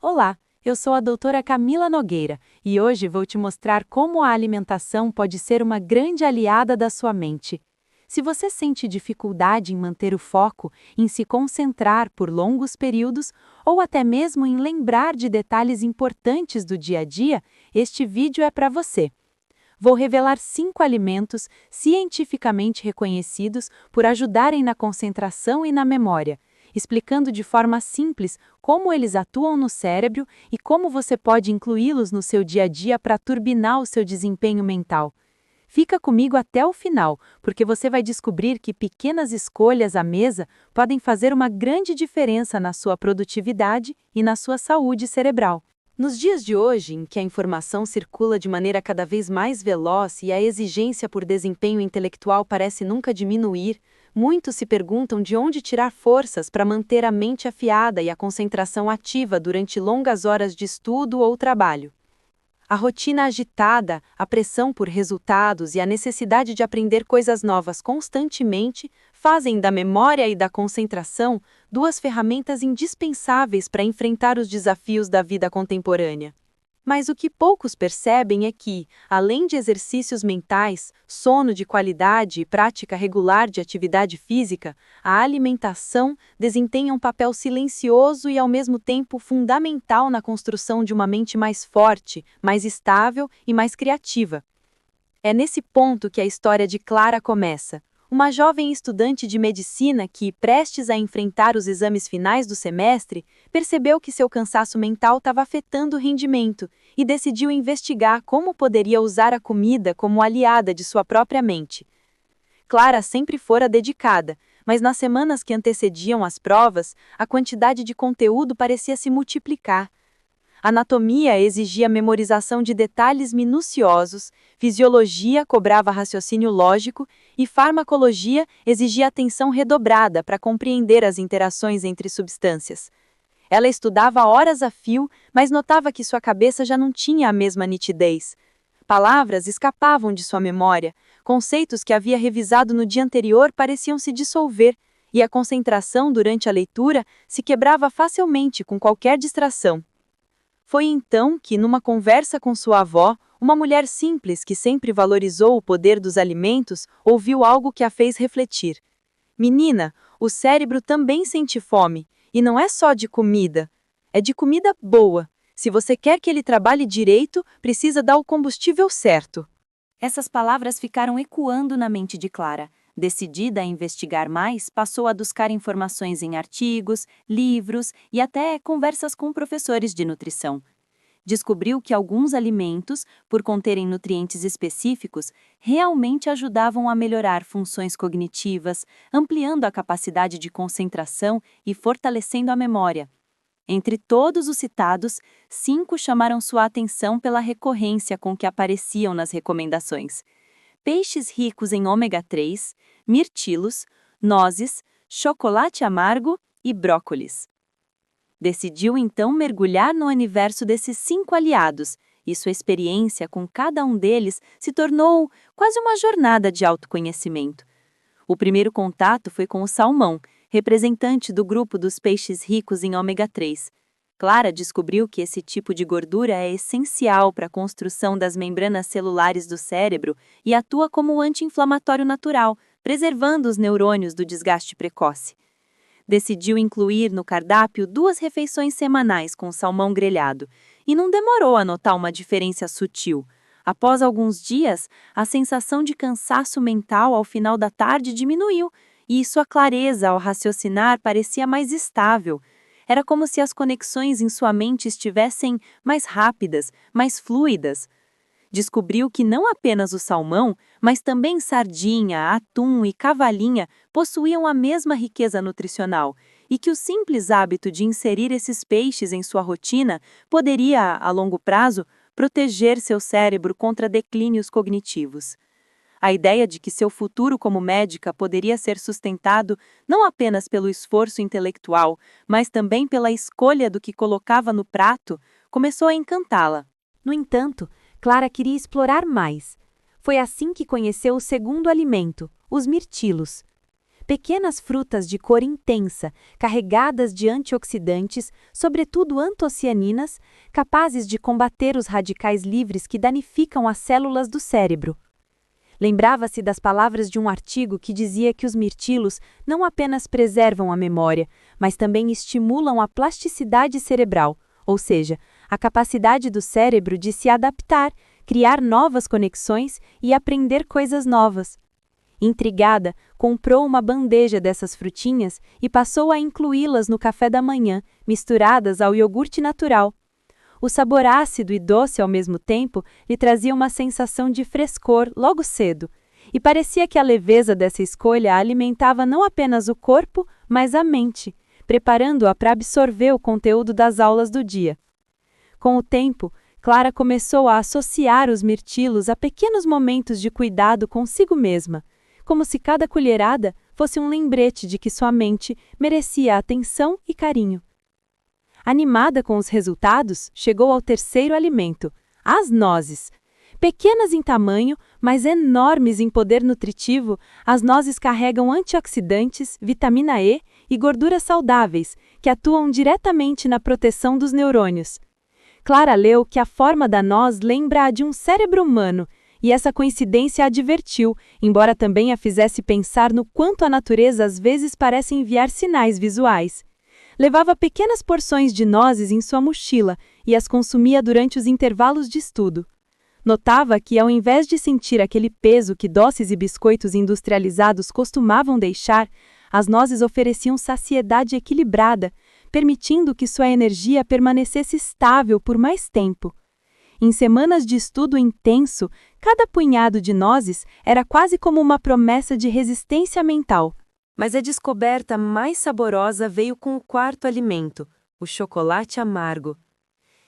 Olá, eu sou a doutora Camila Nogueira e hoje vou te mostrar como a alimentação pode ser uma grande aliada da sua mente. Se você sente dificuldade em manter o foco, em se concentrar por longos períodos ou até mesmo em lembrar de detalhes importantes do dia a dia, este vídeo é para você. Vou revelar 5 alimentos cientificamente reconhecidos por ajudarem na concentração e na memória, explicando de forma simples como eles atuam no cérebro e como você pode incluí-los no seu dia a dia para turbinar o seu desempenho mental. Fica comigo até o final, porque você vai descobrir que pequenas escolhas à mesa podem fazer uma grande diferença na sua produtividade e na sua saúde cerebral. Nos dias de hoje, em que a informação circula de maneira cada vez mais veloz e a exigência por desempenho intelectual parece nunca diminuir, muitos se perguntam de onde tirar forças para manter a mente afiada e a concentração ativa durante longas horas de estudo ou trabalho. A rotina agitada, a pressão por resultados e a necessidade de aprender coisas novas constantemente fazem da memória e da concentração duas ferramentas indispensáveis para enfrentar os desafios da vida contemporânea. Mas o que poucos percebem é que, além de exercícios mentais, sono de qualidade e prática regular de atividade física, a alimentação desempenha um papel silencioso e ao mesmo tempo fundamental na construção de uma mente mais forte, mais estável e mais criativa. É nesse ponto que a história de Clara começa. Uma jovem estudante de medicina que, prestes a enfrentar os exames finais do semestre, percebeu que seu cansaço mental estava afetando o rendimento e decidiu investigar como poderia usar a comida como aliada de sua própria mente. Clara sempre fora dedicada, mas nas semanas que antecediam as provas, a quantidade de conteúdo parecia se multiplicar. Anatomia exigia memorização de detalhes minuciosos, fisiologia cobrava raciocínio lógico e farmacologia exigia atenção redobrada para compreender as interações entre substâncias. Ela estudava horas a fio, mas notava que sua cabeça já não tinha a mesma nitidez. Palavras escapavam de sua memória, conceitos que havia revisado no dia anterior pareciam se dissolver, e a concentração durante a leitura se quebrava facilmente com qualquer distração. Foi então que, numa conversa com sua avó, uma mulher simples que sempre valorizou o poder dos alimentos, ouviu algo que a fez refletir. Menina, o cérebro também sente fome, e não é só de comida. É de comida boa. Se você quer que ele trabalhe direito, precisa dar o combustível certo. Essas palavras ficaram ecoando na mente de Clara. Decidida a investigar mais, passou a buscar informações em artigos, livros e até conversas com professores de nutrição. Descobriu que alguns alimentos, por conterem nutrientes específicos, realmente ajudavam a melhorar funções cognitivas, ampliando a capacidade de concentração e fortalecendo a memória. Entre todos os citados, 5 chamaram sua atenção pela recorrência com que apareciam nas recomendações: peixes ricos em ômega 3, mirtilos, nozes, chocolate amargo e brócolis. Decidiu então mergulhar no universo desses 5 aliados, e sua experiência com cada um deles se tornou quase uma jornada de autoconhecimento. O primeiro contato foi com o salmão, representante do grupo dos peixes ricos em ômega 3. Clara descobriu que esse tipo de gordura é essencial para a construção das membranas celulares do cérebro e atua como anti-inflamatório natural, preservando os neurônios do desgaste precoce. Decidiu incluir no cardápio 2 refeições semanais com salmão grelhado, e não demorou a notar uma diferença sutil. Após alguns dias, a sensação de cansaço mental ao final da tarde diminuiu, e sua clareza ao raciocinar parecia mais estável. Era como se as conexões em sua mente estivessem mais rápidas, mais fluidas. Descobriu que não apenas o salmão, mas também sardinha, atum e cavalinha possuíam a mesma riqueza nutricional, e que o simples hábito de inserir esses peixes em sua rotina poderia, a longo prazo, proteger seu cérebro contra declínios cognitivos. A ideia de que seu futuro como médica poderia ser sustentado não apenas pelo esforço intelectual, mas também pela escolha do que colocava no prato, começou a encantá-la. No entanto, Clara queria explorar mais. Foi assim que conheceu o segundo alimento, os mirtilos. Pequenas frutas de cor intensa, carregadas de antioxidantes, sobretudo antocianinas, capazes de combater os radicais livres que danificam as células do cérebro. Lembrava-se das palavras de um artigo que dizia que os mirtilos não apenas preservam a memória, mas também estimulam a plasticidade cerebral, ou seja, a capacidade do cérebro de se adaptar, criar novas conexões e aprender coisas novas. Intrigada, comprou uma bandeja dessas frutinhas e passou a incluí-las no café da manhã, misturadas ao iogurte natural. O sabor ácido e doce ao mesmo tempo lhe trazia uma sensação de frescor logo cedo, e parecia que a leveza dessa escolha alimentava não apenas o corpo, mas a mente, preparando-a para absorver o conteúdo das aulas do dia. Com o tempo, Clara começou a associar os mirtilos a pequenos momentos de cuidado consigo mesma, como se cada colherada fosse um lembrete de que sua mente merecia atenção e carinho. Animada com os resultados, chegou ao terceiro alimento, as nozes. Pequenas em tamanho, mas enormes em poder nutritivo, as nozes carregam antioxidantes, vitamina E e gorduras saudáveis, que atuam diretamente na proteção dos neurônios. Clara leu que a forma da noz lembra a de um cérebro humano, e essa coincidência a divertiu, embora também a fizesse pensar no quanto a natureza às vezes parece enviar sinais visuais. Levava pequenas porções de nozes em sua mochila e as consumia durante os intervalos de estudo. Notava que, ao invés de sentir aquele peso que doces e biscoitos industrializados costumavam deixar, as nozes ofereciam saciedade equilibrada, permitindo que sua energia permanecesse estável por mais tempo. Em semanas de estudo intenso, cada punhado de nozes era quase como uma promessa de resistência mental. Mas a descoberta mais saborosa veio com o quarto alimento, o chocolate amargo.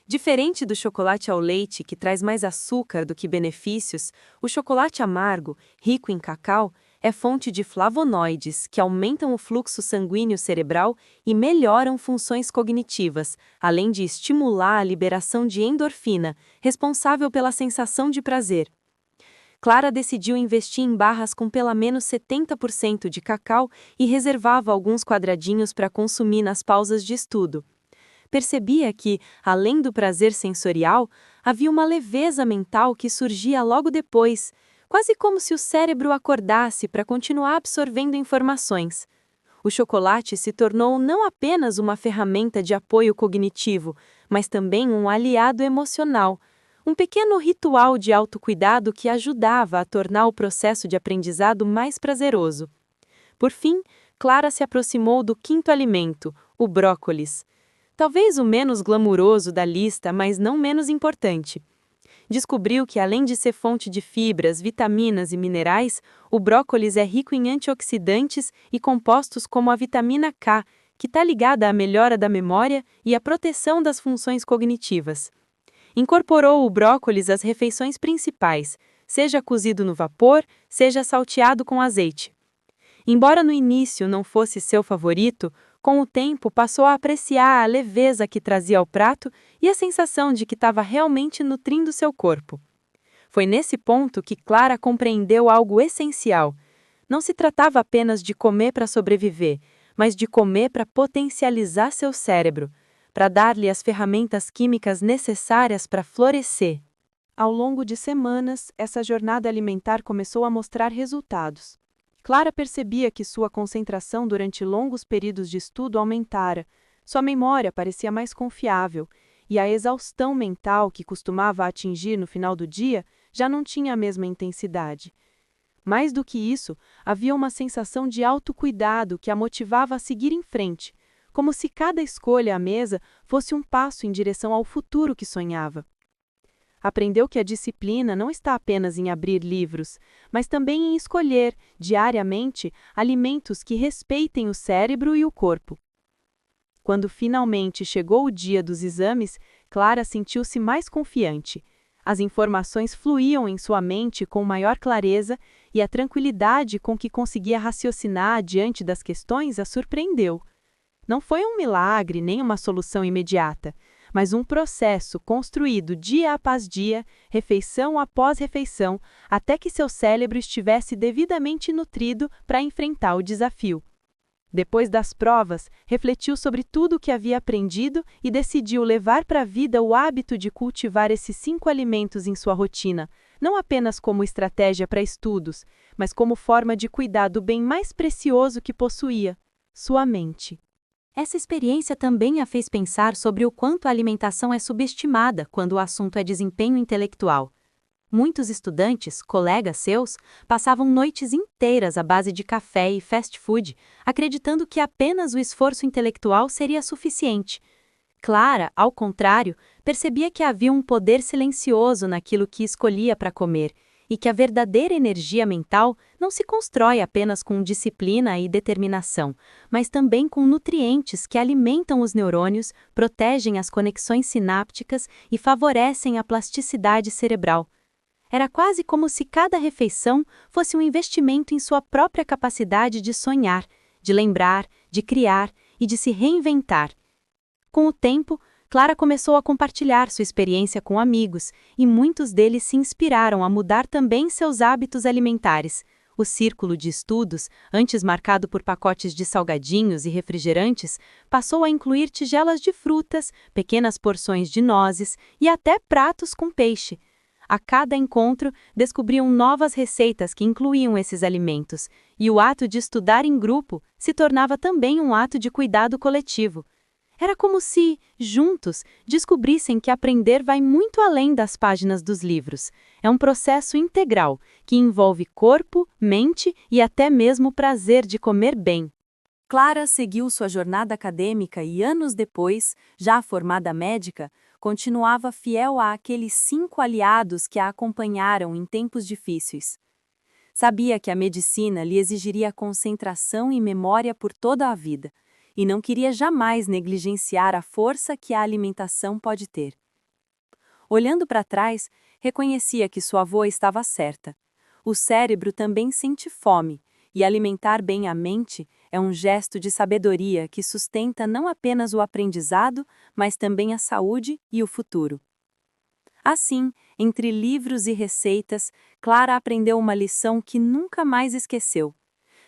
Diferente do chocolate ao leite, que traz mais açúcar do que benefícios, o chocolate amargo, rico em cacau, é fonte de flavonoides, que aumentam o fluxo sanguíneo cerebral e melhoram funções cognitivas, além de estimular a liberação de endorfina, responsável pela sensação de prazer. Clara decidiu investir em barras com pelo menos 70% de cacau e reservava alguns quadradinhos para consumir nas pausas de estudo. Percebia que, além do prazer sensorial, havia uma leveza mental que surgia logo depois, quase como se o cérebro acordasse para continuar absorvendo informações. O chocolate se tornou não apenas uma ferramenta de apoio cognitivo, mas também um aliado emocional, um pequeno ritual de autocuidado que ajudava a tornar o processo de aprendizado mais prazeroso. Por fim, Clara se aproximou do quinto alimento, o brócolis. Talvez o menos glamuroso da lista, mas não menos importante. Descobriu que, além de ser fonte de fibras, vitaminas e minerais, o brócolis é rico em antioxidantes e compostos como a vitamina K, que está ligada à melhora da memória e à proteção das funções cognitivas. Incorporou o brócolis às refeições principais, seja cozido no vapor, seja salteado com azeite. Embora no início não fosse seu favorito, com o tempo passou a apreciar a leveza que trazia ao prato e a sensação de que estava realmente nutrindo seu corpo. Foi nesse ponto que Clara compreendeu algo essencial. Não se tratava apenas de comer para sobreviver, mas de comer para potencializar seu cérebro, para dar-lhe as ferramentas químicas necessárias para florescer. Ao longo de semanas, essa jornada alimentar começou a mostrar resultados. Clara percebia que sua concentração durante longos períodos de estudo aumentara, sua memória parecia mais confiável, e a exaustão mental que costumava atingir no final do dia já não tinha a mesma intensidade. Mais do que isso, havia uma sensação de autocuidado que a motivava a seguir em frente, como se cada escolha à mesa fosse um passo em direção ao futuro que sonhava. Aprendeu que a disciplina não está apenas em abrir livros, mas também em escolher, diariamente, alimentos que respeitem o cérebro e o corpo. Quando finalmente chegou o dia dos exames, Clara sentiu-se mais confiante. As informações fluíam em sua mente com maior clareza e a tranquilidade com que conseguia raciocinar diante das questões a surpreendeu. Não foi um milagre nem uma solução imediata, mas um processo construído dia após dia, refeição após refeição, até que seu cérebro estivesse devidamente nutrido para enfrentar o desafio. Depois das provas, refletiu sobre tudo o que havia aprendido e decidiu levar para a vida o hábito de cultivar esses 5 alimentos em sua rotina, não apenas como estratégia para estudos, mas como forma de cuidar do bem mais precioso que possuía, sua mente. Essa experiência também a fez pensar sobre o quanto a alimentação é subestimada quando o assunto é desempenho intelectual. Muitos estudantes, colegas seus, passavam noites inteiras à base de café e fast food, acreditando que apenas o esforço intelectual seria suficiente. Clara, ao contrário, percebia que havia um poder silencioso naquilo que escolhia para comer, e que a verdadeira energia mental não se constrói apenas com disciplina e determinação, mas também com nutrientes que alimentam os neurônios, protegem as conexões sinápticas e favorecem a plasticidade cerebral. Era quase como se cada refeição fosse um investimento em sua própria capacidade de sonhar, de lembrar, de criar e de se reinventar. Com o tempo, Clara começou a compartilhar sua experiência com amigos, e muitos deles se inspiraram a mudar também seus hábitos alimentares. O círculo de estudos, antes marcado por pacotes de salgadinhos e refrigerantes, passou a incluir tigelas de frutas, pequenas porções de nozes e até pratos com peixe. A cada encontro, descobriam novas receitas que incluíam esses alimentos, e o ato de estudar em grupo se tornava também um ato de cuidado coletivo. Era como se, juntos, descobrissem que aprender vai muito além das páginas dos livros. É um processo integral, que envolve corpo, mente e até mesmo o prazer de comer bem. Clara seguiu sua jornada acadêmica e, anos depois, já formada médica, continuava fiel àqueles 5 aliados que a acompanharam em tempos difíceis. Sabia que a medicina lhe exigiria concentração e memória por toda a vida, e não queria jamais negligenciar a força que a alimentação pode ter. Olhando para trás, reconhecia que sua avó estava certa. O cérebro também sente fome, e alimentar bem a mente é um gesto de sabedoria que sustenta não apenas o aprendizado, mas também a saúde e o futuro. Assim, entre livros e receitas, Clara aprendeu uma lição que nunca mais esqueceu.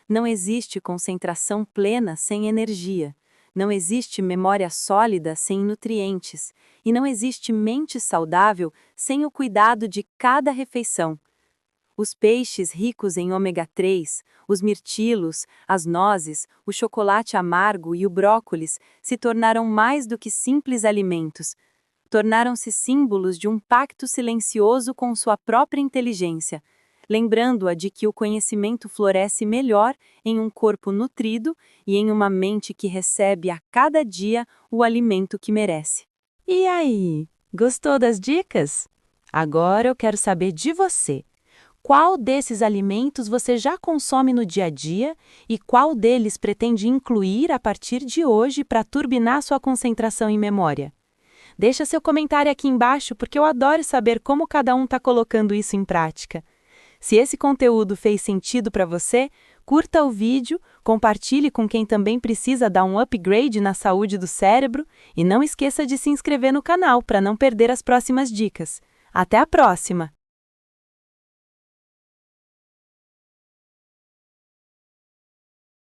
Não existe concentração plena sem energia, não existe memória sólida sem nutrientes, e não existe mente saudável sem o cuidado de cada refeição. Os peixes ricos em ômega 3, os mirtilos, as nozes, o chocolate amargo e o brócolis se tornaram mais do que simples alimentos. Tornaram-se símbolos de um pacto silencioso com sua própria inteligência, lembrando-a de que o conhecimento floresce melhor em um corpo nutrido e em uma mente que recebe a cada dia o alimento que merece. E aí, gostou das dicas? Agora eu quero saber de você. Qual desses alimentos você já consome no dia a dia e qual deles pretende incluir a partir de hoje para turbinar sua concentração e memória? Deixa seu comentário aqui embaixo porque eu adoro saber como cada um está colocando isso em prática. Se esse conteúdo fez sentido para você, curta o vídeo, compartilhe com quem também precisa dar um upgrade na saúde do cérebro e não esqueça de se inscrever no canal para não perder as próximas dicas. Até a próxima!